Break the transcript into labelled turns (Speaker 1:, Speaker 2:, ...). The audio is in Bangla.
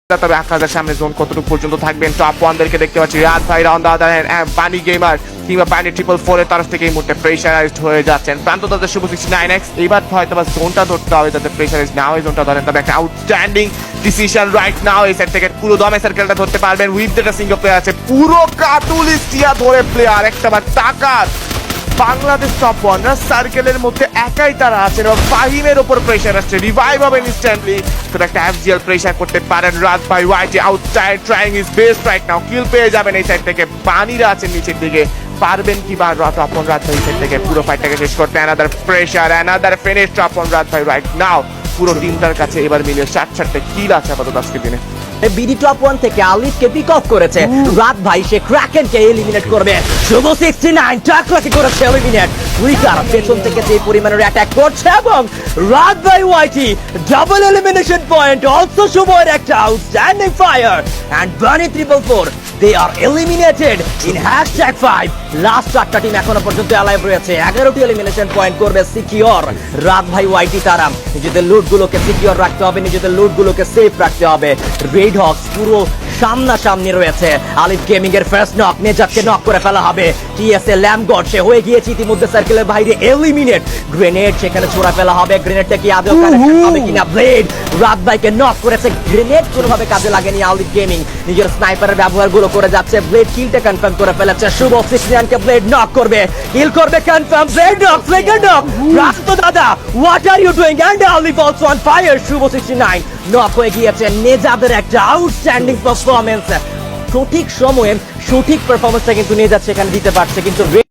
Speaker 1: তবে আকাশের সামনে জোন কতটুকু পর্যন্ত থাকবেন টপ ওয়ানদেরকে দেখতে পাচ্ছি রাত ভাই অন দা আদার হ্যান্ড বানি গেমার কিংবা বানি 444 এর তরফ থেকে এই মুহূর্তে প্রেশারাইজড হয়ে যাচ্ছেন প্রান্ত তাদের শুভ 69x এইবার হয়তো বা জোনটা ধরতে হবে যাতে প্রেশারাইজ না হয় জোনটা ধরেন তবে একটা আউটস্ট্যান্ডিং ডিসিশন রাইট নাও এই সেট থেকে পুরো দমে সার্কেলটা ধরতে পারবেন উইথ যেটা সিঙ্গল প্লেয়ার আছে পুরো কাটুলিস্টিয়া ধরে প্লেয়ার একটা বার টাকার বাংলাদেশ টপ ওয়ানরা সার্কেলের মধ্যে একাই তারা আছেন এবং ফাহিমের ওপর প্রেশার আসছে রিভাইভ হবে ইনস্ট্যান্টলি তো একটা এফজিএল প্রেশার করতে পারেন রাত ভাই YT outside trying is best right now kill পেয়ে যাবেন এই সাইড থেকে বানিরা আছেন নিচের দিকে পারবেন কি বা টপ ওয়ান রাত ভাই সাইড থেকে পুরো ফাইটটাকে শেষ করতে another pressure another finish top one রাত ভাই রাইট নাও পুরো টিমটার কাছে এবার মিলিয়ে 60-60টা কিল আছে আপাতত আজকের দিনে
Speaker 2: বিডি টপ 1 থেকে আলিফকে পিক অফ করেছে রাত ভাই সে ক্র্যাকেনকে এলিমিনেট করবে শুভ 69 টাকলাকে করেছে এলিমিনেট উইকার পেছন থেকে যে পরিমাণের অ্যাটাক করছে এবং রাত ভাই ওয়াইটি ডাবল এলিমিনেশন পয়েন্ট অলসো শুভর একটা আউটস্ট্যান্ডিং ফায়ার এন্ড বানি 444 they are eliminated in #5 last 8টা টিম এখনো পর্যন্ত অ্যালাইভ রয়েছে 11টি এলিমিনেশন পয়েন্ট করবে সিকিউর রাত ভাই ওয়াইটি তারা নিজেদের লুটগুলোকে সিকিউর রাখতে হবে নিজেদের লুটগুলোকে সেফ রাখতে হবে রেড হক্স পুরো সামনাসামনি রয়েছে আলিফ গেমিং এর ফার্স্ট নক নেজাতকে নক করে ফেলা হবে টিএসএ ল্যামগড সে হয়ে গিয়েছে ইতিমধ্যে সার্কেলের বাইরে এলিমিনেট গ্রেনেড সেখানে ছোড়া ফেলা হবে গ্রেনেডটা কি আদৌ কানেক্ট হবে কিনা ব্লেড রাত ভাইকে নক করেছে গ্রেনেড কোনোভাবে কাজে লাগেনি আলিফ গেমিং নিজের স্নাইপারের ব্যবহারগুলো করে যাচ্ছে ব্লেড কিলটা কনফার্ম করে ফেলেছে শুভ 69 কে ব্লেড নক করবে কিল করবে confirm blade knock second knock রাস্তো দাদা what are you doing and Alif also on fire Shubh 69 knock হয়ে গিয়েছে নেজাদের একটা আউটস্ট্যান্ডিং পারফরম্যান্স সঠিক সময়ে সঠিক পারফরম্যান্সটা কিন্তু নিয়ে যাচ্ছে এখানে দিতে পারছে কিন্তু